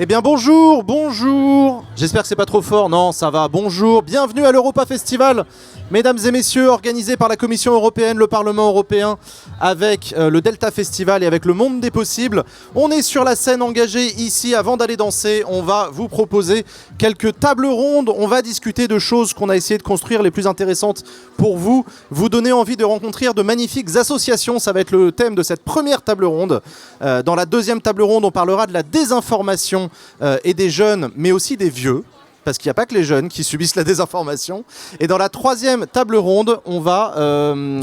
Eh bien bonjour, bonjour. J'espère que c'est pas trop fort, non ça va, bonjour. Bienvenue à l'Europa Festival, mesdames et messieurs, organisé par la Commission Européenne, le Parlement Européen, avec le Delta Festival et avec le Monde des Possibles. On est sur la scène engagée ici. Avant d'aller danser, on va vous proposer quelques tables rondes. On va discuter de choses qu'on a essayé de construire les plus intéressantes pour vous. Vous donner envie de rencontrer de magnifiques associations. Ça va être le thème de cette première table ronde. Dans la deuxième table ronde, on parlera de la désinformation et des jeunes, mais aussi des vieux. Parce qu'il n'y a pas que les jeunes qui subissent la désinformation. Et dans la troisième table ronde, on va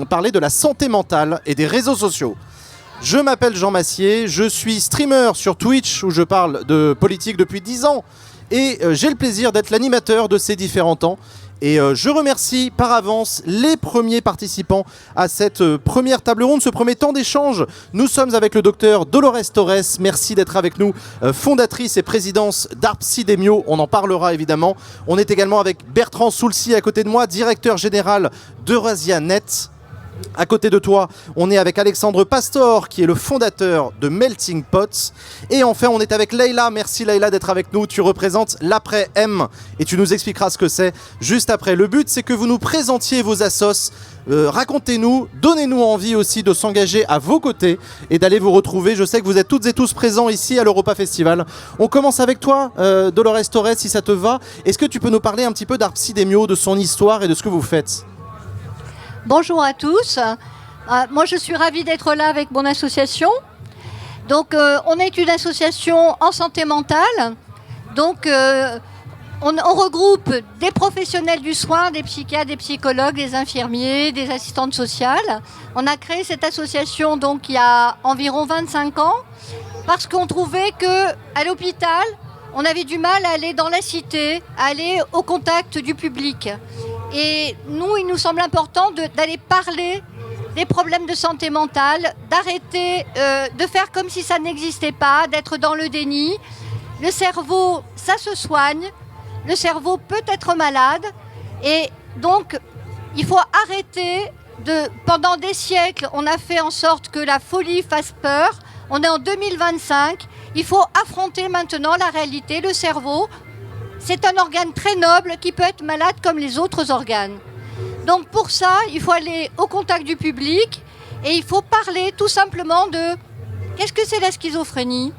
parler de la santé mentale et des réseaux sociaux. Je m'appelle Jean Massier, je suis streamer sur Twitch où je parle de politique depuis 10 ans. Et j'ai le plaisir d'être l'animateur de ces différents temps. Et je remercie par avance les premiers participants à cette première table ronde, ce premier temps d'échange. Nous sommes avec le docteur Dolores Torres, merci d'être avec nous, fondatrice et présidente d'Arpsidemio, on en parlera évidemment. On est également avec Bertrand Soulcy à côté de moi, directeur général d'EurasiaNet. À côté de toi, on est avec Alexandre Pastor, qui est le fondateur de Melting Pots. Et enfin, on est avec Leïla. Merci Leïla d'être avec nous. Tu représentes l'après-M et tu nous expliqueras ce que c'est juste après. Le but, c'est que vous nous présentiez vos assos. Racontez-nous, donnez-nous envie aussi de s'engager à vos côtés et d'aller vous retrouver. Je sais que vous êtes toutes et tous présents ici à l'Europa Festival. On commence avec toi, Dolores Torres, si ça te va. Est-ce que tu peux nous parler un petit peu d'Arpsidemio, de son histoire et de ce que vous faites ? Bonjour à tous. Moi, je suis ravie d'être là avec mon association. Donc, on est une association en santé mentale. Donc, on regroupe des professionnels du soin, des psychiatres, des psychologues, des infirmiers, des assistantes sociales. On a créé cette association donc il y a environ 25 ans parce qu'on trouvait qu'à l'hôpital, on avait du mal à aller dans la cité, à aller au contact du public. Et nous, il nous semble important d'aller parler des problèmes de santé mentale, d'arrêter de faire comme si ça n'existait pas, d'être dans le déni. Le cerveau, ça se soigne. Le cerveau peut être malade. Et donc, il faut arrêter pendant des siècles, on a fait en sorte que la folie fasse peur. On est en 2025. Il faut affronter maintenant la réalité. Le cerveau, c'est un organe très noble qui peut être malade comme les autres organes. Donc pour ça, il faut aller au contact du public et il faut parler tout simplement de qu'est-ce que c'est la schizophrénie,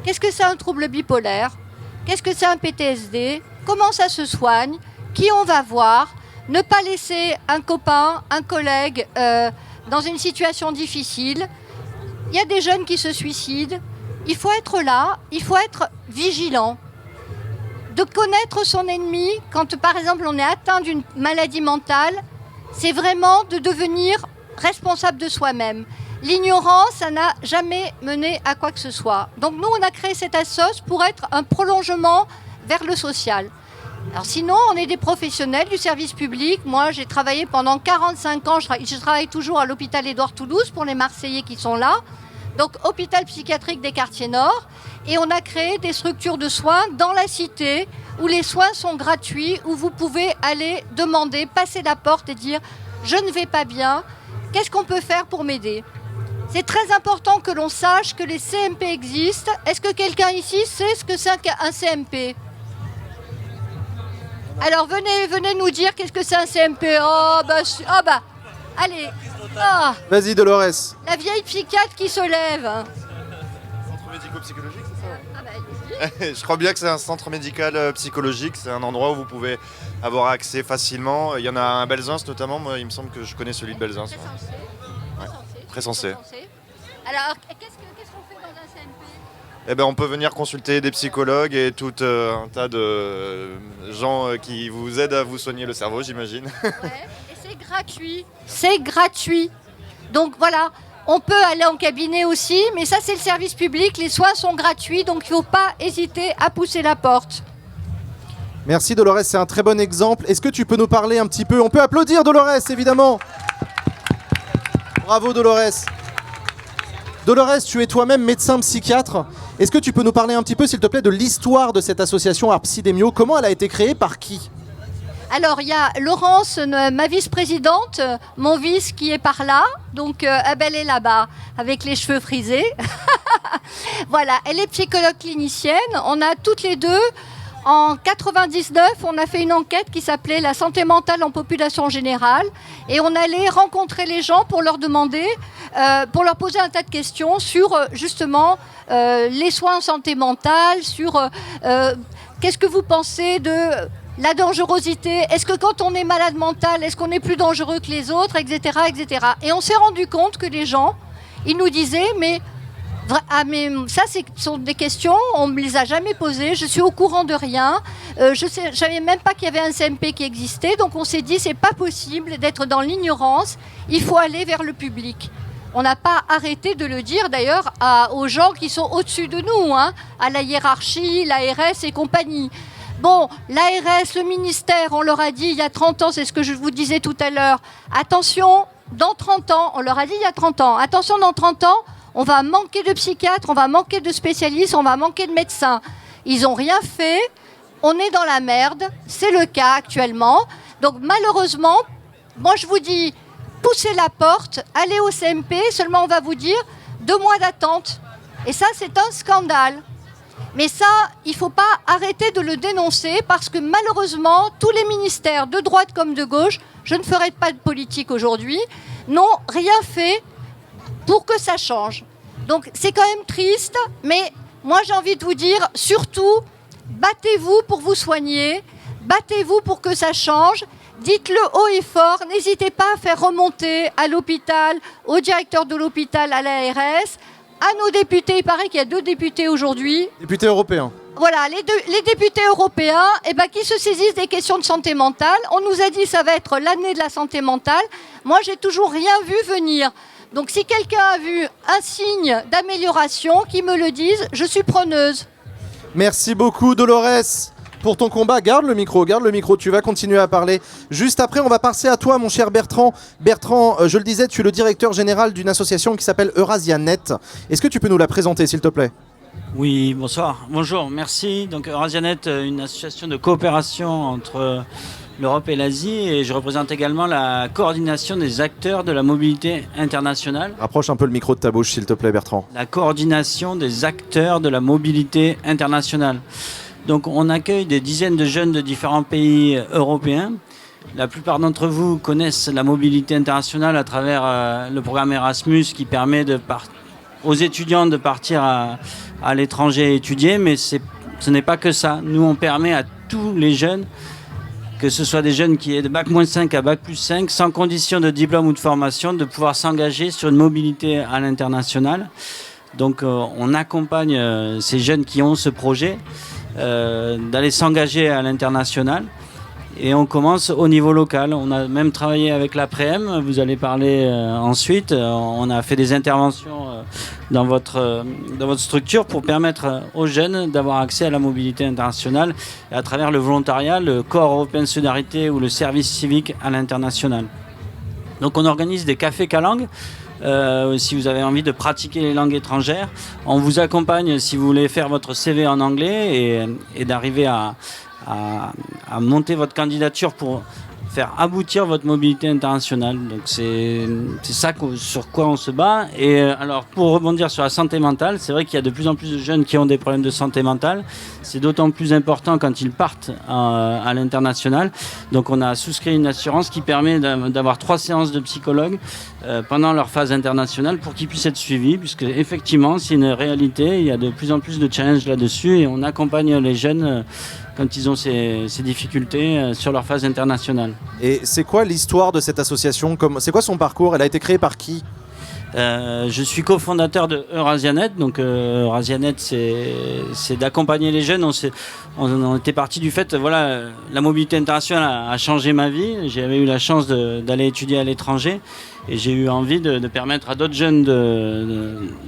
qu'est-ce que c'est un trouble bipolaire, qu'est-ce que c'est un PTSD, comment ça se soigne, qui on va voir, ne pas laisser un copain, un collègue dans une situation difficile. Il y a des jeunes qui se suicident. Il faut être là, il faut être vigilant. De connaître son ennemi, quand par exemple on est atteint d'une maladie mentale, c'est vraiment de devenir responsable de soi-même. L'ignorance, ça n'a jamais mené à quoi que ce soit. Donc nous, on a créé cette assoce pour être un prolongement vers le social. Alors sinon, on est des professionnels du service public. Moi, j'ai travaillé pendant 45 ans, je travaille toujours à l'hôpital Édouard Toulouse pour les Marseillais qui sont là. Donc hôpital psychiatrique des quartiers nord. Et on a créé des structures de soins dans la cité où les soins sont gratuits, où vous pouvez aller demander, passer la porte et dire « je ne vais pas bien, qu'est-ce qu'on peut faire pour m'aider ?» C'est très important que l'on sache que les CMP existent. Est-ce que quelqu'un ici sait ce que c'est un CMP ? Alors venez nous dire qu'est-ce que c'est un CMP. Allez. Oh, vas-y Dolores. La vieille psychiatre qui se lève. Centre médico-psychologique, c'est ça ? Je crois bien que c'est un centre médical psychologique. C'est un endroit où vous pouvez avoir accès facilement. Il y en a un à Belzins notamment. Moi, il me semble que je connais celui de Belzins. Très sensé. Alors, qu'est-ce qu'on fait dans un CMP ? Eh ben, on peut venir consulter des psychologues et tout un tas de gens qui vous aident à vous soigner le cerveau, j'imagine. Ouais, et c'est gratuit. C'est gratuit. Donc voilà, on peut aller en cabinet aussi, mais ça c'est le service public, les soins sont gratuits, donc il ne faut pas hésiter à pousser la porte. Merci Dolores, c'est un très bon exemple. Est-ce que tu peux nous parler un petit peu ? On peut applaudir Dolores, évidemment. Bravo Dolores. Dolores, tu es toi-même médecin psychiatre. Est-ce que tu peux nous parler un petit peu, s'il te plaît, de l'histoire de cette association Arpsidemio ? Comment elle a été créée, par qui ? Alors, il y a Laurence, ma vice-présidente, mon vice qui est par là. Donc, Abel est là-bas, avec les cheveux frisés. Voilà, elle est psychologue clinicienne. On a toutes les deux, en 99, on a fait une enquête qui s'appelait la santé mentale en population générale. Et on allait rencontrer les gens pour leur demander, pour leur poser un tas de questions sur justement les soins en santé mentale, sur qu'est-ce que vous pensez de la dangerosité, est-ce que quand on est malade mental, est-ce qu'on est plus dangereux que les autres, etc., etc. Et on s'est rendu compte que les gens, ils nous disaient, mais ça, ce sont des questions, on ne me les a jamais posées, je suis au courant de rien, je ne savais même pas qu'il y avait un CMP qui existait, donc on s'est dit, c'est pas possible d'être dans l'ignorance, il faut aller vers le public. On n'a pas arrêté de le dire d'ailleurs aux gens qui sont au-dessus de nous, hein, à la hiérarchie, l'ARS et compagnie. Bon, l'ARS, le ministère, on leur a dit il y a 30 ans, c'est ce que je vous disais tout à l'heure, attention, dans 30 ans, on leur a dit il y a 30 ans, attention, dans 30 ans, on va manquer de psychiatres, on va manquer de spécialistes, on va manquer de médecins. Ils n'ont rien fait, on est dans la merde, c'est le cas actuellement. Donc malheureusement, moi je vous dis, poussez la porte, allez au CMP, seulement on va vous dire 2 mois d'attente. Et ça, c'est un scandale. Mais ça, il ne faut pas arrêter de le dénoncer parce que malheureusement, tous les ministères, de droite comme de gauche, je ne ferai pas de politique aujourd'hui, n'ont rien fait pour que ça change. Donc c'est quand même triste, mais moi j'ai envie de vous dire, surtout, battez-vous pour vous soigner, battez-vous pour que ça change, dites-le haut et fort, n'hésitez pas à faire remonter à l'hôpital, au directeur de l'hôpital, à l'ARS, à nos députés, il paraît qu'il y a 2 députés aujourd'hui. Députés européens. Voilà, les députés européens qui se saisissent des questions de santé mentale. On nous a dit que ça va être l'année de la santé mentale. Moi, j'ai toujours rien vu venir. Donc si quelqu'un a vu un signe d'amélioration, qu'il me le dise, je suis preneuse. Merci beaucoup Dolores pour ton combat. Garde le micro, tu vas continuer à parler. Juste après, on va passer à toi, mon cher Bertrand. Bertrand, je le disais, tu es le directeur général d'une association qui s'appelle Eurasianet. Est-ce que tu peux nous la présenter, s'il te plaît ? Oui, bonsoir. Bonjour, merci. Donc Eurasianet, une association de coopération entre l'Europe et l'Asie, et je représente également la coordination des acteurs de la mobilité internationale. Rapproche un peu le micro de ta bouche, s'il te plaît, Bertrand. La coordination des acteurs de la mobilité internationale. Donc on accueille des dizaines de jeunes de différents pays européens. La plupart d'entre vous connaissent la mobilité internationale à travers le programme Erasmus qui permet aux étudiants de partir à l'étranger étudier, mais ce n'est pas que ça. Nous, on permet à tous les jeunes, que ce soit des jeunes qui aient de Bac-5 à Bac+5, sans condition de diplôme ou de formation, de pouvoir s'engager sur une mobilité à l'international. Donc on accompagne ces jeunes qui ont ce projet d'aller s'engager à l'international. Et on commence au niveau local. On a même travaillé avec l'APREM, vous allez parler ensuite. On a fait des interventions dans votre structure pour permettre aux jeunes d'avoir accès à la mobilité internationale et à travers le volontariat, le Corps européen de solidarité ou le service civique à l'international. Donc on organise des cafés Calangue. Si vous avez envie de pratiquer les langues étrangères, on vous accompagne si vous voulez faire votre CV en anglais et d'arriver à monter votre candidature pour faire aboutir votre mobilité internationale. Donc c'est ça sur quoi on se bat. Et alors pour rebondir sur la santé mentale, c'est vrai qu'il y a de plus en plus de jeunes qui ont des problèmes de santé mentale. C'est d'autant plus important quand ils partent à l'international. Donc on a souscrit une assurance qui permet d'avoir 3 séances de psychologue pendant leur phase internationale pour qu'ils puissent être suivis, puisque effectivement c'est une réalité. Il y a de plus en plus de challenges là-dessus et on accompagne les jeunes quand ils ont ces difficultés sur leur phase internationale. Et c'est quoi l'histoire de cette association ? C'est quoi son parcours ? Elle a été créée par qui ? Je suis cofondateur de Eurasianet. Donc Eurasianet, c'est d'accompagner les jeunes. On était parti du fait, voilà, la mobilité internationale a changé ma vie. J'avais eu la chance d'aller étudier à l'étranger et j'ai eu envie de permettre à d'autres jeunes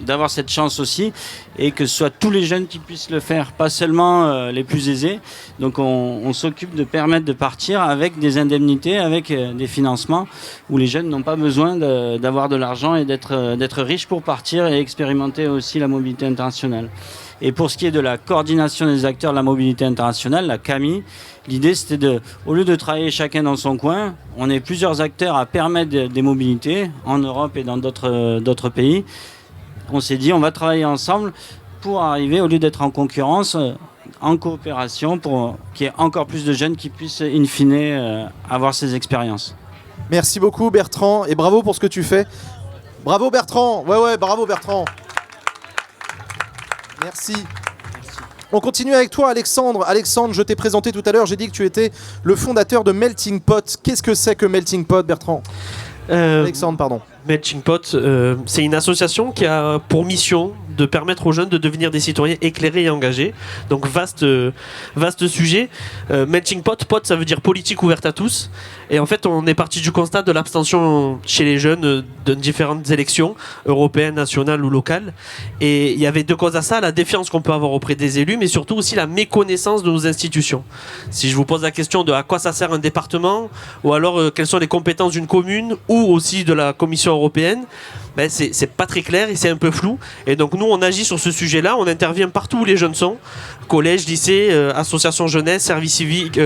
d'avoir cette chance aussi et que ce soit tous les jeunes qui puissent le faire, pas seulement les plus aisés. Donc on s'occupe de permettre de partir avec des indemnités, avec des financements où les jeunes n'ont pas besoin d'avoir de l'argent et d'être riches pour partir et expérimenter aussi la mobilité internationale. Et pour ce qui est de la coordination des acteurs de la mobilité internationale, la CAMI, l'idée c'était au lieu de travailler chacun dans son coin, on est plusieurs acteurs à permettre des mobilités en Europe et dans d'autres pays, On s'est dit, on va travailler ensemble pour arriver, au lieu d'être en concurrence, en coopération, pour qu'il y ait encore plus de jeunes qui puissent, in fine, avoir ces expériences. Merci beaucoup Bertrand, et bravo pour ce que tu fais. Bravo Bertrand, ouais, bravo Bertrand. Merci. On continue avec toi Alexandre. Alexandre, je t'ai présenté tout à l'heure, j'ai dit que tu étais le fondateur de Melting Pot. Qu'est-ce que c'est que Melting Pot, Bertrand ? Alexandre, pardon. Melting Pot, c'est une association qui a pour mission de permettre aux jeunes de devenir des citoyens éclairés et engagés. Donc vaste sujet. Melting Pot, ça veut dire politique ouverte à tous. Et en fait, on est parti du constat de l'abstention chez les jeunes de différentes élections, européennes, nationales ou locales. Et il y avait deux causes à ça, la défiance qu'on peut avoir auprès des élus, mais surtout aussi la méconnaissance de nos institutions. Si je vous pose la question de à quoi ça sert un département, ou alors quelles sont les compétences d'une commune, ou aussi de la Commission européenne, ben c'est pas très clair et c'est un peu flou. Et donc nous, on agit sur ce sujet-là, on intervient partout où les jeunes sont, collège, lycée, associations jeunesse, services civiques,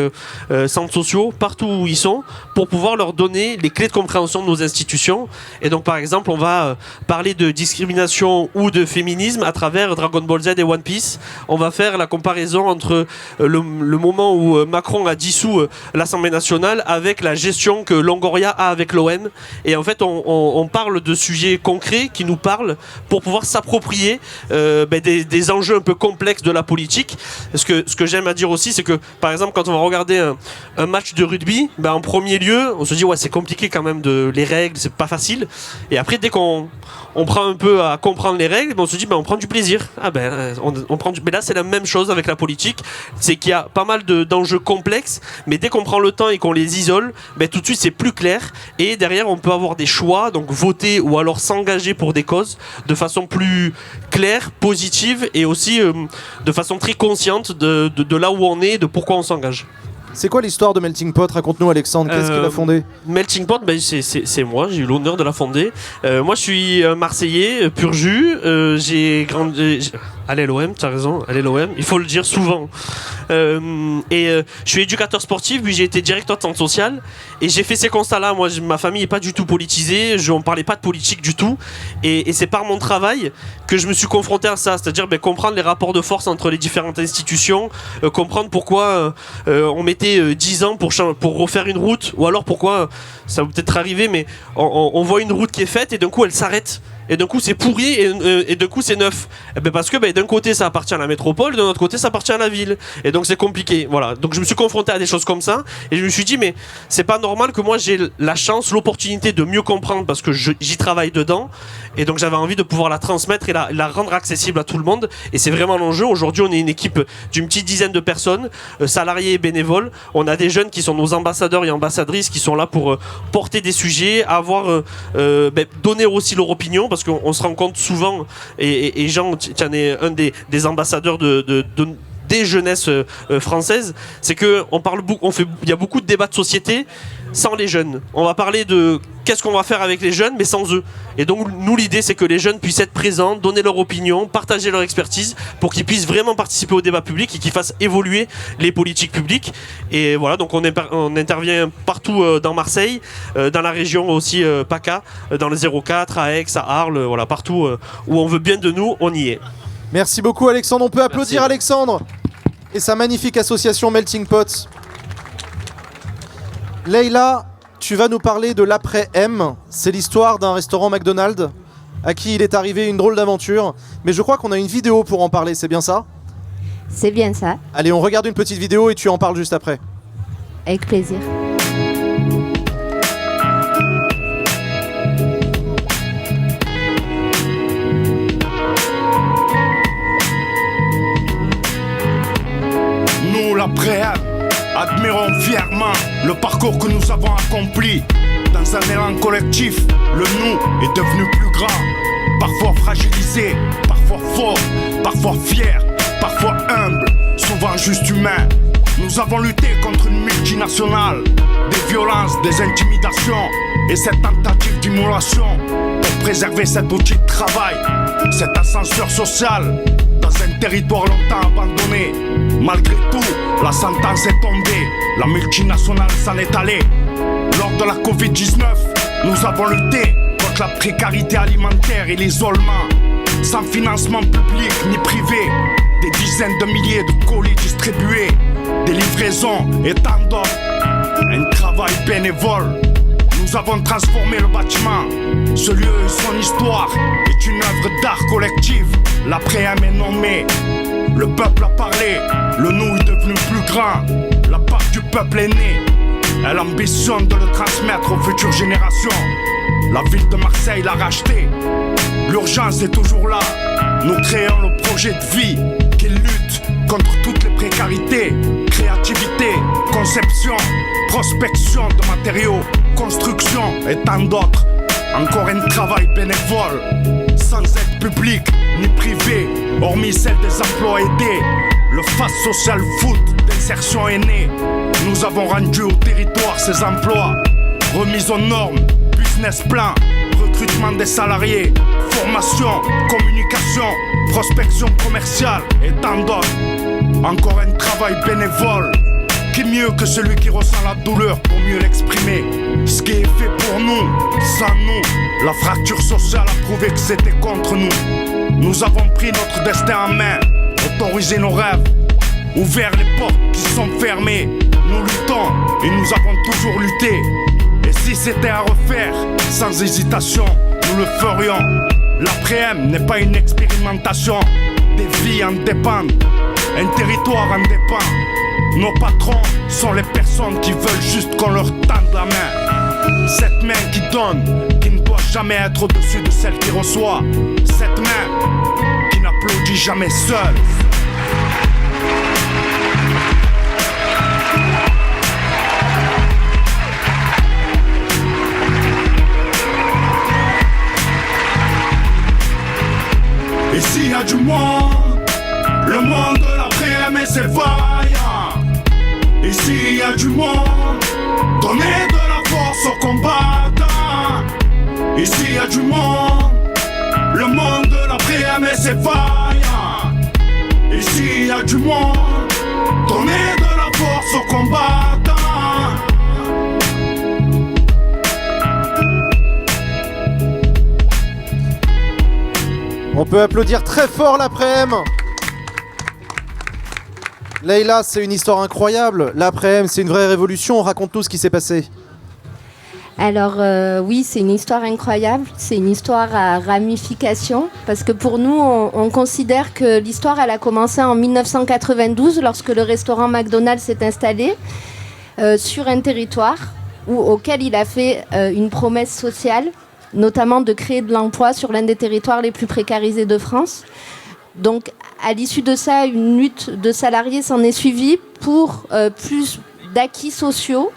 centres sociaux, partout où ils sont, pour pouvoir leur donner les clés de compréhension de nos institutions. Et donc par exemple, on va parler de discrimination ou de féminisme à travers Dragon Ball Z et One Piece. On va faire la comparaison entre le moment où Macron a dissous l'Assemblée nationale avec la gestion que Longoria a avec l'OM. Et en fait, on parle de sujets concrets qui nous parlent pour pouvoir s'approprier des enjeux un peu complexes de la politique. Ce que j'aime à dire aussi, c'est que par exemple, quand on va regarder un match de rugby, en premier lieu, on se dit ouais, c'est compliqué quand même, les règles, c'est pas facile. Et après, dès qu'on prend un peu à comprendre les règles, on se dit on prend du plaisir. Mais là, c'est la même chose avec la politique, c'est qu'il y a pas mal d'enjeux complexes, mais dès qu'on prend le temps et qu'on les isole, tout de suite c'est plus clair. Et derrière, on peut avoir des choix, donc voter ou alors s'engager pour des causes de façon plus claire, positive et aussi de façon très consciente de là où on est, de pourquoi on s'engage. C'est quoi l'histoire de Melting Pot ? Raconte-nous Alexandre, qu'est-ce qu'il a fondé ? Melting Pot, c'est moi, j'ai eu l'honneur de la fonder. Moi je suis Marseillais, pur jus, j'ai grandi... Allez l'OM, tu as raison, allez l'OM, il faut le dire souvent. Je suis éducateur sportif, puis j'ai été directeur de centre social, et j'ai fait ces constats-là. Moi, ma famille n'est pas du tout politisée, on ne parlait pas de politique du tout, et c'est par mon travail que je me suis confronté à ça, c'est-à-dire comprendre les rapports de force entre les différentes institutions, comprendre pourquoi on mettait 10 ans pour refaire une route, ou alors pourquoi, ça va peut-être arriver, mais on voit une route qui est faite, et d'un coup elle s'arrête. Et d'un coup c'est pourri et d'un coup c'est neuf. Parce que d'un côté ça appartient à la métropole, de l'autre côté ça appartient à la ville. Et donc c'est compliqué. Voilà. Donc je me suis confronté à des choses comme ça et je me suis dit mais c'est pas normal que moi j'ai la chance, l'opportunité de mieux comprendre parce que j'y travaille dedans. Et donc j'avais envie de pouvoir la transmettre et la rendre accessible à tout le monde. Et c'est vraiment l'enjeu. Aujourd'hui on est une équipe d'une petite dizaine de personnes, salariés et bénévoles. On a des jeunes qui sont nos ambassadeurs et ambassadrices qui sont là pour porter des sujets, donner aussi leur opinion. Parce qu'on se rend compte souvent, et Jean, tu en es un des ambassadeurs des jeunesses françaises, c'est qu'on parle beaucoup, il y a beaucoup de débats de société sans les jeunes. On va parler de qu'est-ce qu'on va faire avec les jeunes, mais sans eux. Et donc nous, l'idée, c'est que les jeunes puissent être présents, donner leur opinion, partager leur expertise, pour qu'ils puissent vraiment participer au débat public et qu'ils fassent évoluer les politiques publiques. Et voilà, donc on intervient partout dans Marseille, dans la région aussi PACA, dans le 04, à Aix, à Arles, voilà, partout où on veut bien de nous, on y est. Merci beaucoup Alexandre, on peut applaudir Alexandre et sa magnifique association Melting Pot. Leïla, tu vas nous parler de l'après-M. C'est l'histoire d'un restaurant McDonald's à qui il est arrivé une drôle d'aventure. Mais je crois qu'on a une vidéo pour en parler, c'est bien ça ? C'est bien ça. Allez, on regarde une petite vidéo et tu en parles juste après. Avec plaisir. Nous, l'après-M, admirons fièrement le parcours que nous avons accompli. Dans un élan collectif, le nous est devenu plus grand. Parfois fragilisé, parfois fort, parfois fier, parfois humble, souvent juste humain. Nous avons lutté contre une multinationale, des violences, des intimidations et cette tentative d'immolation pour préserver cette outil de travail, cet ascenseur social dans un territoire longtemps abandonné. Malgré tout, la sentence est tombée, la multinationale s'en est allée. Lors de la Covid-19, nous avons lutté contre la précarité alimentaire et l'isolement. sans financement public ni privé. Des dizaines de milliers de colis distribués, des livraisons et tant d'autres. Un travail bénévole. Nous avons transformé le bâtiment. Ce lieu et son histoire est une œuvre d'art collective. L'après-m est nommé. Le peuple a parlé. Le nous est devenu plus grand. La part du peuple est née. Elle ambitionne de le transmettre aux futures générations. La ville de Marseille l'a racheté. L'urgence est toujours là. Nous créons le projet de vie qui lutte contre toutes les précarités. Créativité, conception, prospection de matériaux, construction et tant d'autres. Encore un travail bénévole, sans aide publique ni privée, hormis celle des emplois aidés. Le Fast Social Food d'insertion est né. Nous avons rendu au territoire ces emplois. Remise aux normes, business plan, recrutement des salariés, formation, communication, prospection commerciale et tant d'autres. Encore un travail bénévole. Qui mieux que celui qui ressent la douleur pour mieux l'exprimer. Ce qui est fait pour nous, sans nous, la fracture sociale a prouvé que c'était contre nous. Nous avons pris notre destin en main, autorisé nos rêves, ouvert les portes qui sont fermées. Nous luttons et nous avons toujours lutté. Et si c'était à refaire, sans hésitation, nous le ferions. L'après-m n'est pas une expérimentation, des vies en dépendent, un territoire en dépend. Nos patrons sont les personnes qui veulent juste qu'on leur tende la main. Cette main qui donne, qui ne doit jamais être au-dessus de celle qui reçoit. Cette main qui n'applaudit jamais seule. Et s'il y a du monde, le monde de l'après-m c'est vaillant. Et s'il y a du monde, donnez de la force aux combattants. Et s'il y a du monde, le monde de l'après-m c'est vaillant. Et s'il y a du monde, donnez de la force aux combattants. On peut applaudir très fort l'après-m. Leïla, c'est une histoire incroyable. L'après-m, c'est une vraie révolution. Raconte-nous ce qui s'est passé. Alors oui, c'est une histoire incroyable, c'est une histoire à ramification, parce que pour nous, on considère que l'histoire, elle a commencé en 1992, lorsque le restaurant McDonald's s'est installé sur un territoire auquel il a fait une promesse sociale, notamment de créer de l'emploi sur l'un des territoires les plus précarisés de France. Donc, à l'issue de ça, une lutte de salariés s'en est suivie pour plus d'acquis sociaux,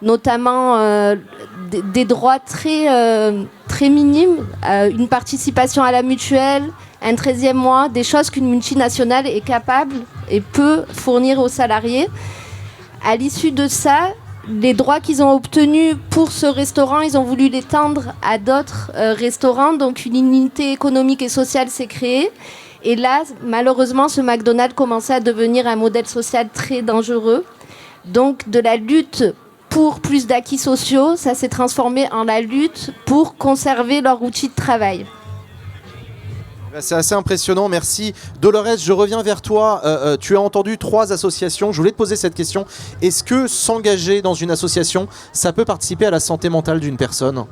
notamment des droits très minimes, une participation à la mutuelle, un 13e mois, des choses qu'une multinationale est capable et peut fournir aux salariés. À l'issue de ça, les droits qu'ils ont obtenus pour ce restaurant, ils ont voulu l'étendre à d'autres restaurants, donc une unité économique et sociale s'est créée. Et là, malheureusement, ce McDonald's commençait à devenir un modèle social très dangereux. Donc, de la lutte pour plus d'acquis sociaux, ça s'est transformé en la lutte pour conserver leur outil de travail. C'est assez impressionnant, merci. Dolores, je reviens vers toi. Tu as entendu 3 associations. Je voulais te poser cette question. Est-ce que s'engager dans une association, ça peut participer à la santé mentale d'une personne ?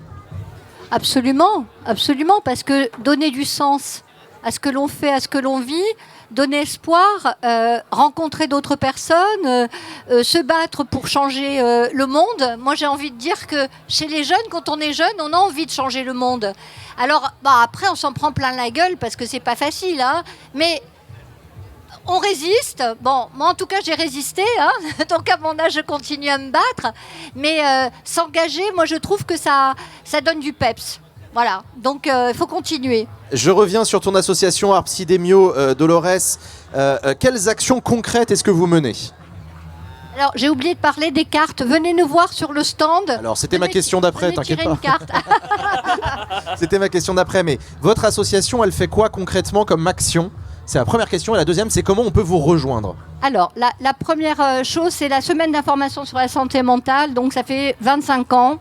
Absolument, absolument, parce que donner du sens à ce que l'on fait, à ce que l'on vit, donner espoir, rencontrer d'autres personnes, se battre pour changer le monde. Moi, j'ai envie de dire que chez les jeunes, quand on est jeune, on a envie de changer le monde. Alors, après, on s'en prend plein la gueule parce que c'est pas facile, hein, mais on résiste. Bon, moi, en tout cas, j'ai résisté, hein, donc à mon âge, je continue à me battre. Mais s'engager, moi, je trouve que ça donne du peps. Voilà, donc il faut continuer. Je reviens sur ton association Arpsidemio, Dolores. Quelles actions concrètes est-ce que vous menez ? Alors, j'ai oublié de parler des cartes. Venez nous voir sur le stand. Alors, c'était ma question d'après, t'inquiète pas. Une carte. C'était ma question d'après, mais votre association, elle fait quoi concrètement comme action ? C'est la première question. Et la deuxième, c'est comment on peut vous rejoindre? Alors, la première chose, c'est la semaine d'information sur la santé mentale. Donc, ça fait 25 ans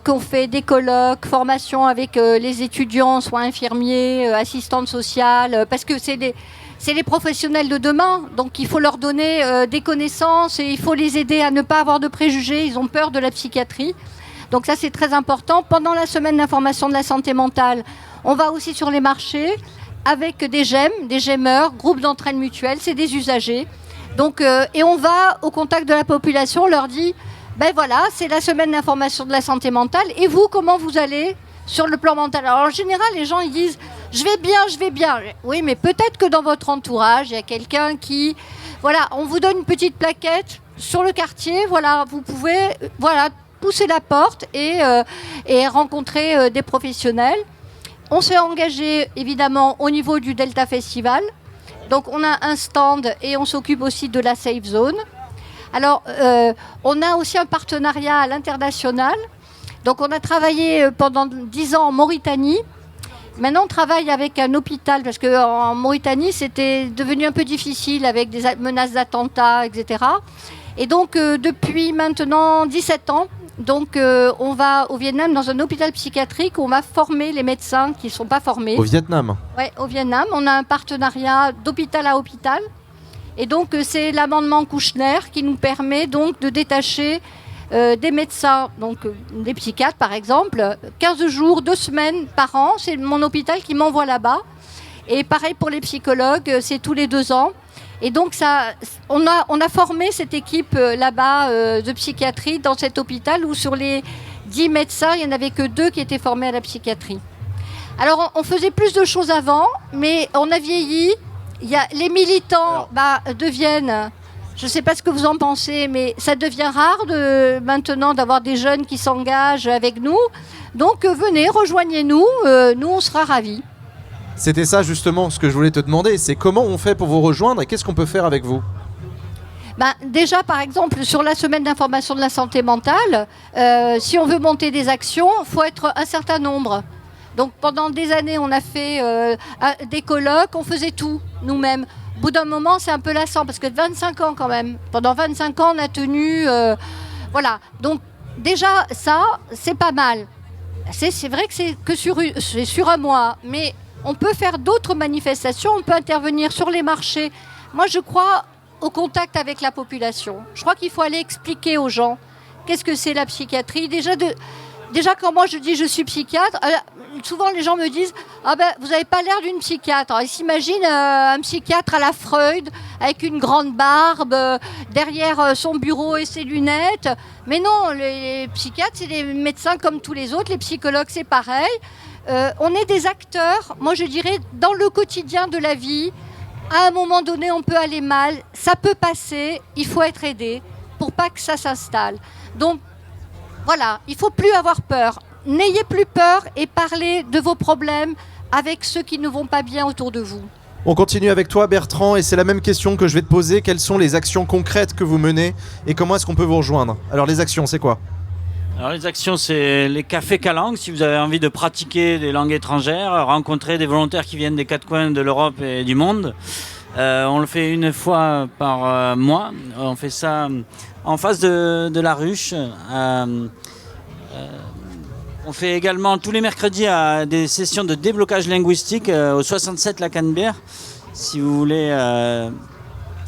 qu'on fait des colloques, formations avec les étudiants, soit infirmiers, assistantes sociales, parce que c'est les professionnels de demain. Donc, il faut leur donner des connaissances et il faut les aider à ne pas avoir de préjugés. Ils ont peur de la psychiatrie. Donc, ça, c'est très important. Pendant la semaine d'information de la santé mentale, on va aussi sur les marchés avec des GEM, des GEMeurs, groupes d'entraide mutuelle, c'est des usagers. Donc, et on va au contact de la population, on leur dit, ben voilà, c'est la semaine d'information de la santé mentale, et vous, comment vous allez sur le plan mental? Alors en général, les gens ils disent, je vais bien, je vais bien. Oui, mais peut-être que dans votre entourage, il y a quelqu'un qui... Voilà, on vous donne une petite plaquette sur le quartier, voilà, vous pouvez pousser la porte et rencontrer des professionnels. On s'est engagé évidemment au niveau du Delta Festival. Donc on a un stand et on s'occupe aussi de la Safe Zone. Alors on a aussi un partenariat à l'international. Donc on a travaillé pendant 10 ans en Mauritanie. Maintenant on travaille avec un hôpital parce qu'en Mauritanie c'était devenu un peu difficile avec des menaces d'attentats, etc. Et donc depuis maintenant 17 ans, donc on va au Vietnam dans un hôpital psychiatrique où on va former les médecins qui ne sont pas formés. Au Vietnam? Oui, au Vietnam. On a un partenariat d'hôpital à hôpital. Et donc c'est l'amendement Kouchner qui nous permet donc de détacher des médecins, donc des psychiatres par exemple, 15 jours, 2 semaines par an. C'est mon hôpital qui m'envoie là-bas. Et pareil pour les psychologues, c'est tous les 2 ans. Et donc, on a formé cette équipe là-bas de psychiatrie dans cet hôpital où sur les 10 médecins, il n'y en avait que 2 qui étaient formés à la psychiatrie. Alors, on faisait plus de choses avant, mais on a vieilli. Les militants deviennent... Je ne sais pas ce que vous en pensez, mais ça devient rare maintenant d'avoir des jeunes qui s'engagent avec nous. Donc, venez, rejoignez-nous. Nous, on sera ravis. C'était ça justement ce que je voulais te demander, c'est comment on fait pour vous rejoindre et qu'est-ce qu'on peut faire avec vous? Déjà, par exemple, sur la semaine d'information de la santé mentale, si on veut monter des actions, il faut être un certain nombre. Donc pendant des années, on a fait des colloques, on faisait tout nous-mêmes. Au bout d'un moment, c'est un peu lassant parce que 25 ans quand même. Pendant 25 ans, on a tenu... voilà. Donc déjà, ça, c'est pas mal. C'est vrai que c'est sur un mois, mais... On peut faire d'autres manifestations, on peut intervenir sur les marchés. Moi, je crois au contact avec la population. Je crois qu'il faut aller expliquer aux gens qu'est-ce que c'est la psychiatrie. Déjà, quand moi je dis je suis psychiatre, souvent les gens me disent « Ah ben, vous n'avez pas l'air d'une psychiatre ». Ils s'imaginent un psychiatre à la Freud, avec une grande barbe, derrière son bureau et ses lunettes. Mais non, les psychiatres, c'est des médecins comme tous les autres. Les psychologues, c'est pareil. On est des acteurs, moi je dirais, dans le quotidien de la vie. À un moment donné, on peut aller mal, ça peut passer, il faut être aidé pour pas que ça s'installe. Donc voilà, il ne faut plus avoir peur. N'ayez plus peur et parlez de vos problèmes avec ceux qui ne vont pas bien autour de vous. On continue avec toi Bertrand et c'est la même question que je vais te poser. Quelles sont les actions concrètes que vous menez et comment est-ce qu'on peut vous rejoindre? Alors les actions, c'est quoi? Alors les actions, c'est les cafés Calangue. Si vous avez envie de pratiquer des langues étrangères, rencontrer des volontaires qui viennent des 4 coins de l'Europe et du monde. On le fait une fois par mois. On fait ça en face de la ruche. On fait également tous les mercredis des sessions de déblocage linguistique au 67 La Canebière. Si vous voulez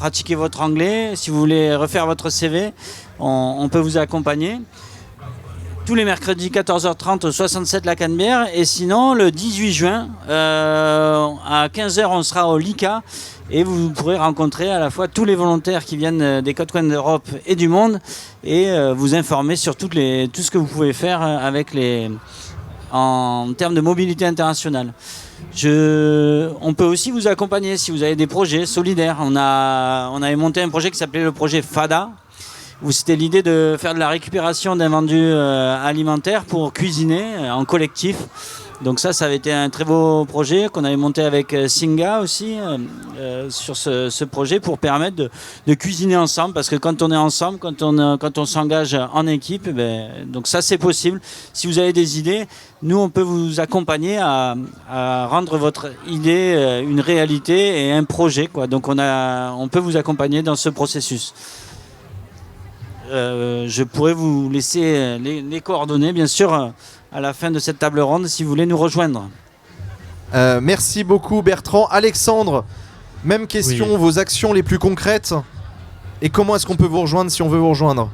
pratiquer votre anglais, si vous voulez refaire votre CV, on peut vous accompagner. Tous les mercredis 14h30 au 67 La Canebière. Et sinon, le 18 juin, à 15h, on sera au LICA. Et vous pourrez rencontrer à la fois tous les volontaires qui viennent des 4 coins d'Europe et du monde. Et vous informer sur tout ce que vous pouvez faire en termes de mobilité internationale. On peut aussi vous accompagner si vous avez des projets solidaires. On avait monté un projet qui s'appelait le projet FADA, où c'était l'idée de faire de la récupération d'invendus alimentaires pour cuisiner en collectif. Donc ça avait été un très beau projet qu'on avait monté avec Singa aussi sur ce projet pour permettre de cuisiner ensemble, parce que quand on est ensemble, quand on s'engage en équipe, donc ça c'est possible. Si vous avez des idées, nous on peut vous accompagner à rendre votre idée une réalité et un projet, quoi. Donc on peut vous accompagner dans ce processus. Je pourrais vous laisser les coordonnées, bien sûr, à la fin de cette table ronde, si vous voulez nous rejoindre. Merci beaucoup Bertrand. Alexandre, même question, oui. Vos actions les plus concrètes et comment est-ce qu'on peut vous rejoindre si on veut vous rejoindre?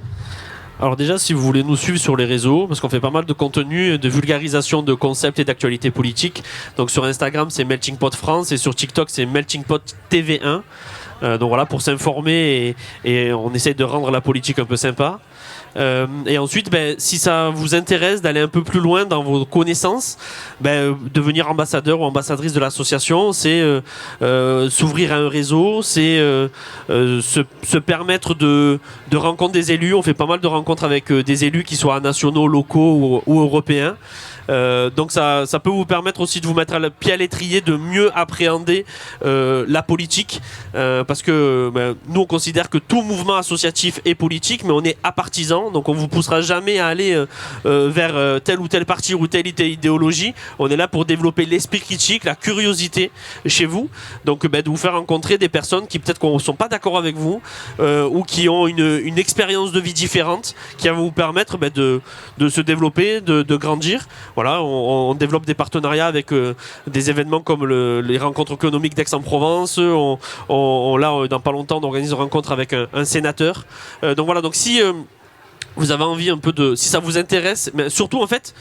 Alors déjà, si vous voulez nous suivre sur les réseaux, parce qu'on fait pas mal de contenu de vulgarisation de concepts et d'actualités politiques. Donc sur Instagram, c'est Melting Pot France et sur TikTok, c'est Melting Pot TV1. Donc voilà, pour s'informer et on essaye de rendre la politique un peu sympa. Et ensuite, si ça vous intéresse d'aller un peu plus loin dans vos connaissances, devenir ambassadeur ou ambassadrice de l'association, c'est s'ouvrir à un réseau, c'est se permettre de rencontrer des élus. On fait pas mal de rencontres avec des élus qui soient nationaux, locaux ou européens. Donc ça peut vous permettre aussi de vous mettre le pied à l'étrier, de mieux appréhender la politique, parce que nous on considère que tout mouvement associatif est politique, mais on est apartisan, donc on vous poussera jamais à aller vers tel ou tel parti ou telle idéologie. On est là pour développer l'esprit critique, la curiosité chez vous, donc de vous faire rencontrer des personnes qui peut-être ne sont pas d'accord avec vous ou qui ont une expérience de vie différente, qui va vous permettre de se développer, de grandir. Voilà, on développe des partenariats avec des événements comme les rencontres économiques d'Aix-en-Provence. Là, dans pas longtemps, on organise une rencontre avec un sénateur. Donc voilà, donc si vous avez envie un peu si ça vous intéresse, mais surtout en fait,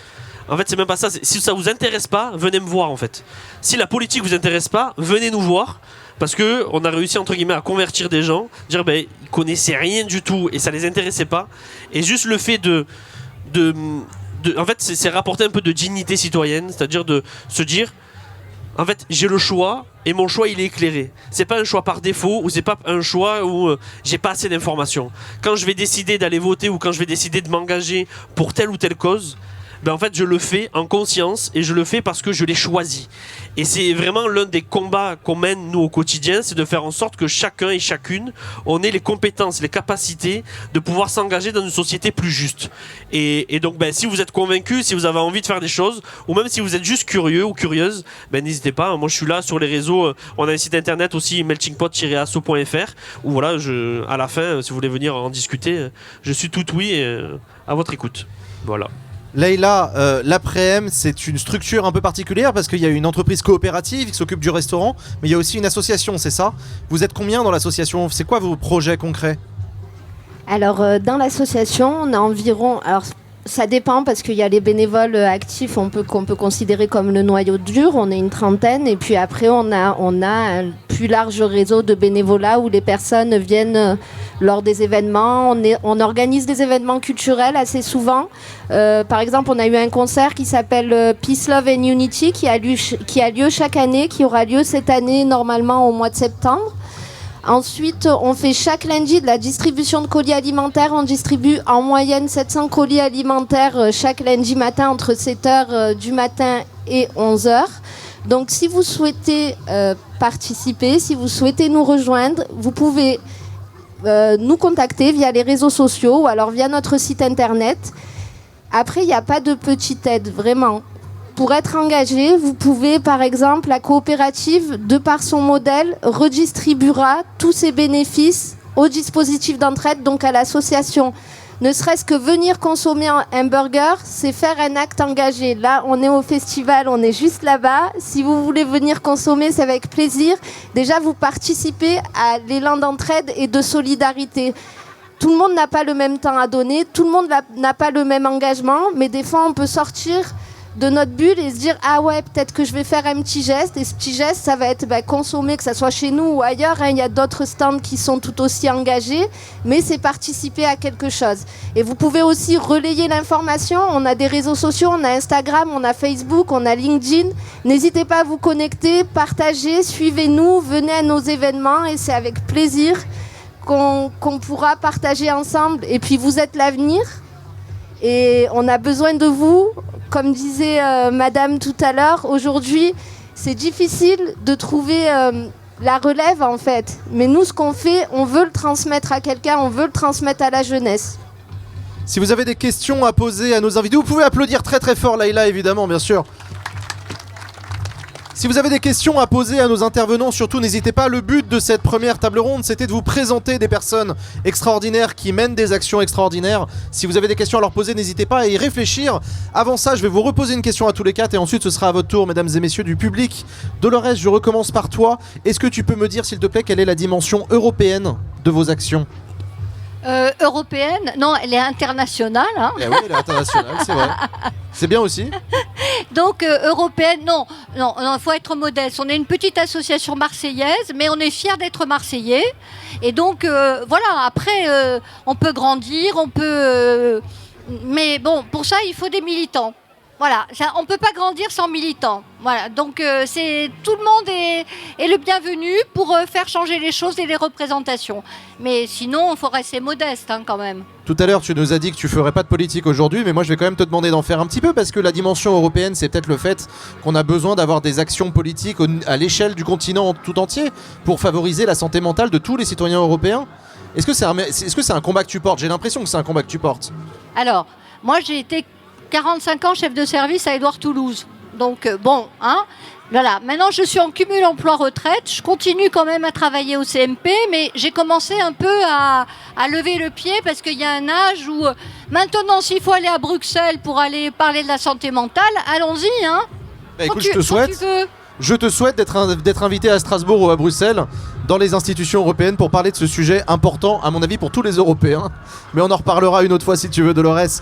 c'est même pas ça. Si ça vous intéresse pas, venez me voir en fait. Si la politique vous intéresse pas, venez nous voir. Parce que on a réussi entre guillemets à convertir des gens, dire ils connaissaient rien du tout et ça les intéressait pas. Et juste le fait en fait, c'est rapporter un peu de dignité citoyenne, c'est-à-dire de se dire, en fait, j'ai le choix et mon choix il est éclairé. C'est pas un choix par défaut ou c'est pas un choix où j'ai pas assez d'informations. Quand je vais décider d'aller voter ou quand je vais décider de m'engager pour telle ou telle cause, en fait, je le fais en conscience et je le fais parce que je l'ai choisi. Et c'est vraiment l'un des combats qu'on mène nous au quotidien, c'est de faire en sorte que chacun et chacune, on ait les compétences, les capacités de pouvoir s'engager dans une société plus juste. Et donc, si vous êtes convaincu, si vous avez envie de faire des choses, ou même si vous êtes juste curieux ou curieuse, n'hésitez pas. Moi, je suis là sur les réseaux. On a un site internet aussi, meltingpot-asso.fr, où voilà, à la fin, si vous voulez venir en discuter, je suis tout oui et à votre écoute. Voilà. Leïla, l'Après-M, c'est une structure un peu particulière parce qu'il y a une entreprise coopérative qui s'occupe du restaurant, mais il y a aussi une association, c'est ça? Vous êtes combien dans l'association? C'est quoi vos projets concrets? Alors, dans l'association, on a environ... Alors, ça dépend parce qu'il y a les bénévoles actifs qu'on peut considérer comme le noyau dur, on est une trentaine, et puis après on a un plus large réseau de bénévolat où les personnes viennent lors des événements. On organise des événements culturels assez souvent. Par exemple, on a eu un concert qui s'appelle Peace, Love and Unity qui a lieu chaque année, qui aura lieu cette année normalement au mois de septembre. Ensuite, on fait chaque lundi de la distribution de colis alimentaires. On distribue en moyenne 700 colis alimentaires chaque lundi matin entre 7h du matin et 11h. Donc si vous souhaitez participer, si vous souhaitez nous rejoindre, vous pouvez nous contacter via les réseaux sociaux ou alors via notre site internet. Après, il n'y a pas de petite aide, vraiment. Pour être engagé, vous pouvez, par exemple, la coopérative, de par son modèle, redistribuera tous ses bénéfices au dispositif d'entraide, donc à l'association. Ne serait-ce que venir consommer un burger, c'est faire un acte engagé. Là, on est au festival, on est juste là-bas. Si vous voulez venir consommer, c'est avec plaisir. Déjà, vous participez à l'élan d'entraide et de solidarité. Tout le monde n'a pas le même temps à donner, tout le monde n'a pas le même engagement, mais des fois, on peut sortir de notre bulle et se dire ah ouais, peut-être que je vais faire un petit geste, et ce petit geste ça va être consommer, que ça soit chez nous ou ailleurs, il y a d'autres stands qui sont tout aussi engagés, mais c'est participer à quelque chose. Et vous pouvez aussi relayer l'information. On a des réseaux sociaux, on a Instagram, on a Facebook, on a LinkedIn. N'hésitez pas à vous connecter, partagez, suivez-nous, venez à nos événements et c'est avec plaisir qu'on pourra partager ensemble. Et puis vous êtes l'avenir. Et on a besoin de vous. Comme disait Madame tout à l'heure, aujourd'hui, c'est difficile de trouver la relève en fait. Mais nous, ce qu'on fait, on veut le transmettre à quelqu'un, on veut le transmettre à la jeunesse. Si vous avez des questions à poser à nos invités, vous pouvez applaudir très très fort Leïla, évidemment, bien sûr. Si vous avez des questions à poser à nos intervenants, surtout n'hésitez pas. Le but de cette première table ronde, c'était de vous présenter des personnes extraordinaires qui mènent des actions extraordinaires. Si vous avez des questions à leur poser, n'hésitez pas à y réfléchir. Avant ça, je vais vous reposer une question à tous les quatre et ensuite ce sera à votre tour, mesdames et messieurs du public. Dolores, je recommence par toi. Est-ce que tu peux me dire, s'il te plaît, quelle est la dimension européenne de vos actions ? Européenne, non, elle est internationale. Hein. Eh oui, elle est internationale, c'est vrai. C'est bien aussi. Donc européenne, non, il faut être modeste. On est une petite association marseillaise, mais on est fiers d'être marseillais. Et donc voilà, après on peut grandir, mais bon, pour ça il faut des militants. Voilà, on ne peut pas grandir sans militants. Voilà, donc tout le monde est le bienvenu pour faire changer les choses et les représentations. Mais sinon, il faut rester modeste quand même. Tout à l'heure, tu nous as dit que tu ferais pas de politique aujourd'hui, mais moi je vais quand même te demander d'en faire un petit peu parce que la dimension européenne, c'est peut-être le fait qu'on a besoin d'avoir des actions politiques à l'échelle du continent tout entier pour favoriser la santé mentale de tous les citoyens européens. Est-ce que c'est un combat que tu portes ? J'ai l'impression que c'est un combat que tu portes. Alors, moi j'ai été 45 ans chef de service à Édouard Toulouse. Donc bon, hein, voilà. Maintenant je suis en cumul emploi-retraite. Je continue quand même à travailler au CMP, mais j'ai commencé un peu à lever le pied parce qu'il y a un âge où maintenant s'il faut aller à Bruxelles pour aller parler de la santé mentale, allons-y. Hein. Bah, écoute, je te souhaite d'être invité à Strasbourg ou à Bruxelles dans les institutions européennes pour parler de ce sujet important, à mon avis, pour tous les Européens. Mais on en reparlera une autre fois si tu veux, Dolores.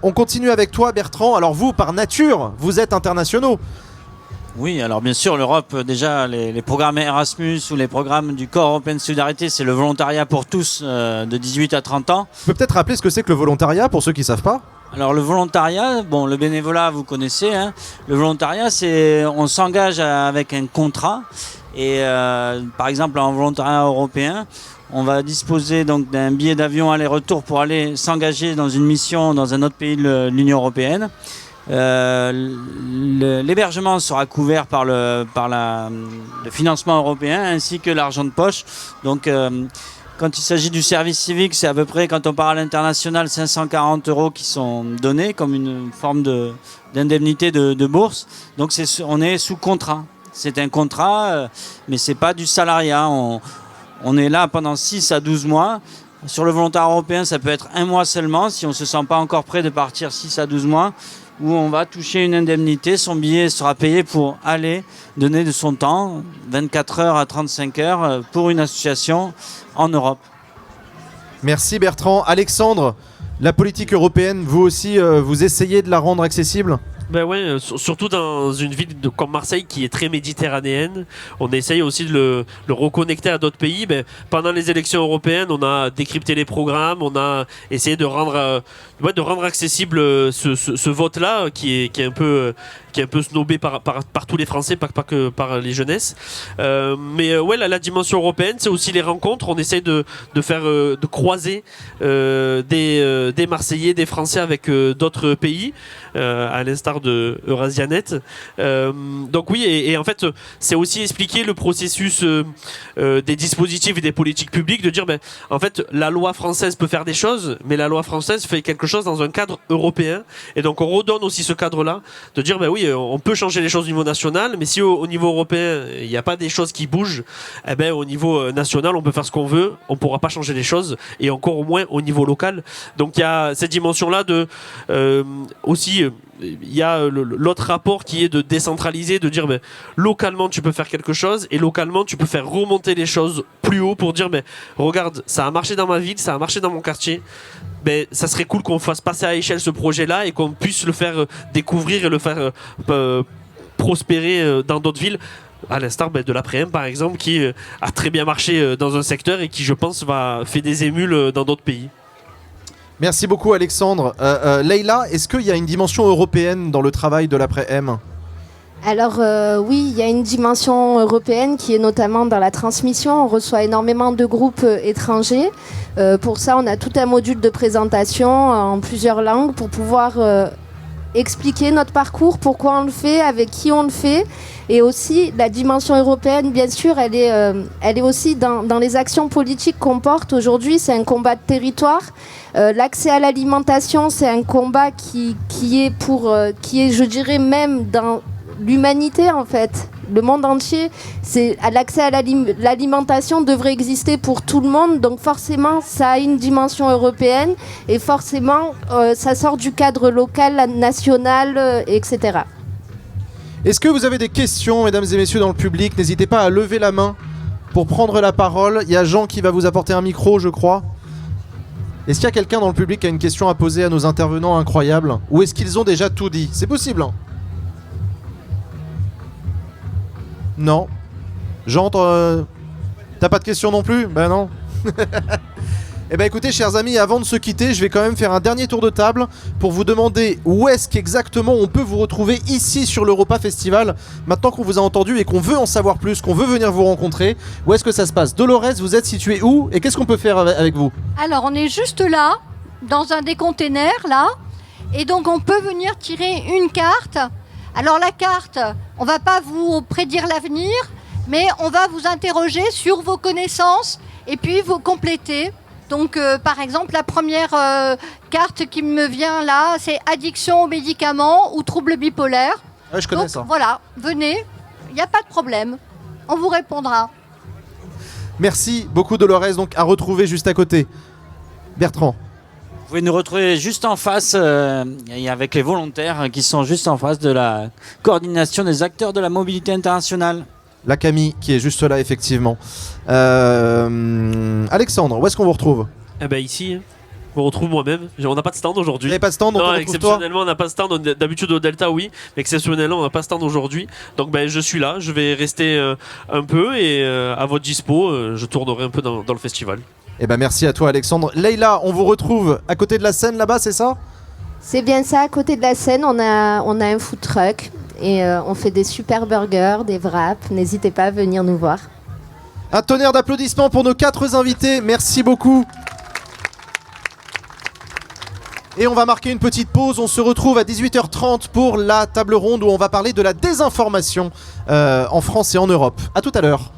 On continue avec toi, Bertrand. Alors vous, par nature, vous êtes internationaux. Oui, alors bien sûr, l'Europe, déjà, les programmes Erasmus ou les programmes du Corps européen de solidarité, c'est le volontariat pour tous de 18 à 30 ans. Tu peux peut-être rappeler ce que c'est que le volontariat, pour ceux qui ne savent pas ? Alors le volontariat, bon, le bénévolat, vous connaissez. Hein. Le volontariat, c'est on s'engage avec un contrat. Et par exemple, en volontariat européen, on va disposer donc d'un billet d'avion aller-retour pour aller s'engager dans une mission dans un autre pays de l'Union européenne. L'hébergement sera couvert par le financement européen ainsi que l'argent de poche. Donc quand il s'agit du service civique, c'est à peu près, quand on part à l'international, 540 € qui sont donnés comme une forme d'indemnité de bourse. Donc on est sous contrat. C'est un contrat, mais ce n'est pas du salariat. On est là pendant 6 à 12 mois. Sur le volontariat européen, ça peut être 1 mois seulement, si on ne se sent pas encore prêt de partir 6 à 12 mois, où on va toucher une indemnité. Son billet sera payé pour aller donner de son temps, 24 heures à 35 heures, pour une association en Europe. Merci Bertrand. Alexandre, la politique européenne, vous aussi, vous essayez de la rendre accessible ? Ben ouais, surtout dans une ville comme Marseille qui est très méditerranéenne, on essaye aussi de le reconnecter à d'autres pays. Ben, pendant les élections européennes, on a décrypté les programmes, on a essayé de rendre accessible ce vote-là qui est un peu snobé par tous les Français, pas que par les jeunesses. Mais ouais, la dimension européenne, c'est aussi les rencontres. On essaye de croiser des Marseillais, des Français avec d'autres pays, à l'instar de Eurasianet. Donc oui, et en fait, c'est aussi expliquer le processus des dispositifs et des politiques publiques, de dire, en fait, la loi française peut faire des choses, mais la loi française fait quelque chose dans un cadre européen. Et donc on redonne aussi ce cadre-là, de dire, oui, on peut changer les choses au niveau national, mais si au niveau européen, il n'y a pas des choses qui bougent, au niveau national, on peut faire ce qu'on veut, on ne pourra pas changer les choses, et encore moins au niveau local. Donc il y a cette dimension-là de aussi... Il y a l'autre rapport qui est de décentraliser, de dire localement tu peux faire quelque chose et localement tu peux faire remonter les choses plus haut pour dire regarde, ça a marché dans ma ville, ça a marché dans mon quartier, ça serait cool qu'on fasse passer à l'échelle ce projet-là et qu'on puisse le faire découvrir et le faire prospérer dans d'autres villes. À l'instar de l'après-m par exemple qui a très bien marché dans un secteur et qui je pense fait des émules dans d'autres pays. Merci beaucoup Alexandre. Leïla, est-ce qu'il y a une dimension européenne dans le travail de l'après-m ? Alors oui, il y a une dimension européenne qui est notamment dans la transmission. On reçoit énormément de groupes étrangers. Pour ça, on a tout un module de présentation en plusieurs langues pour pouvoir expliquer notre parcours, pourquoi on le fait, avec qui on le fait. Et aussi, la dimension européenne, bien sûr, elle est aussi dans les actions politiques qu'on porte aujourd'hui. C'est un combat de territoire. L'accès à l'alimentation, c'est un combat qui est, je dirais, même dans l'humanité, en fait. Le monde entier, l'accès à l'alimentation devrait exister pour tout le monde. Donc forcément, ça a une dimension européenne. Et forcément, ça sort du cadre local, national, etc. Est-ce que vous avez des questions, mesdames et messieurs, dans le public? N'hésitez pas à lever la main pour prendre la parole. Il y a Jean qui va vous apporter un micro, je crois. Est-ce qu'il y a quelqu'un dans le public qui a une question à poser à nos intervenants incroyables? Ou est-ce qu'ils ont déjà tout dit? C'est possible, hein? Non. Jean, t'as pas de questions non plus? Ben non. Eh ben écoutez, chers amis, avant de se quitter, je vais quand même faire un dernier tour de table pour vous demander où est-ce qu'exactement on peut vous retrouver ici sur l'Europa Festival. Maintenant qu'on vous a entendu et qu'on veut en savoir plus, qu'on veut venir vous rencontrer, où est-ce que ça se passe? Dolores, vous êtes situé où et qu'est-ce qu'on peut faire avec vous? Alors, on est juste là, dans un des containers, là. Et donc, on peut venir tirer une carte. Alors, la carte, on ne va pas vous prédire l'avenir, mais on va vous interroger sur vos connaissances et puis vous compléter. Donc, par exemple, la première carte qui me vient là, c'est addiction aux médicaments ou troubles bipolaires. Ouais, je connais donc, ça. Voilà, venez, il n'y a pas de problème. On vous répondra. Merci beaucoup, Dolores. Donc, à retrouver juste à côté. Bertrand. Vous pouvez nous retrouver juste en face, et avec les volontaires qui sont juste en face de la coordination des acteurs de la mobilité internationale. La Camille qui est juste là, effectivement. Alexandre, où est-ce qu'on vous retrouve? Eh ben ici, hein. On retrouve moi-même. On n'a pas de stand aujourd'hui. Vous n'avez pas de stand, donc non, on retrouve toi? exceptionnellement, on n'a pas de stand. D'habitude au Delta, oui. Mais exceptionnellement, on n'a pas de stand aujourd'hui. Donc ben, je suis là. Je vais rester un peu et à votre dispo, je tournerai un peu dans le festival. Eh ben merci à toi, Alexandre. Leïla, on vous retrouve à côté de la scène là-bas, c'est ça? C'est bien ça, à côté de la scène, on a un food truck et on fait des super burgers, des wraps. N'hésitez pas à venir nous voir. Un tonnerre d'applaudissements pour nos 4 invités, merci beaucoup. Et on va marquer une petite pause, on se retrouve à 18h30 pour la table ronde où on va parler de la désinformation en France et en Europe. A tout à l'heure.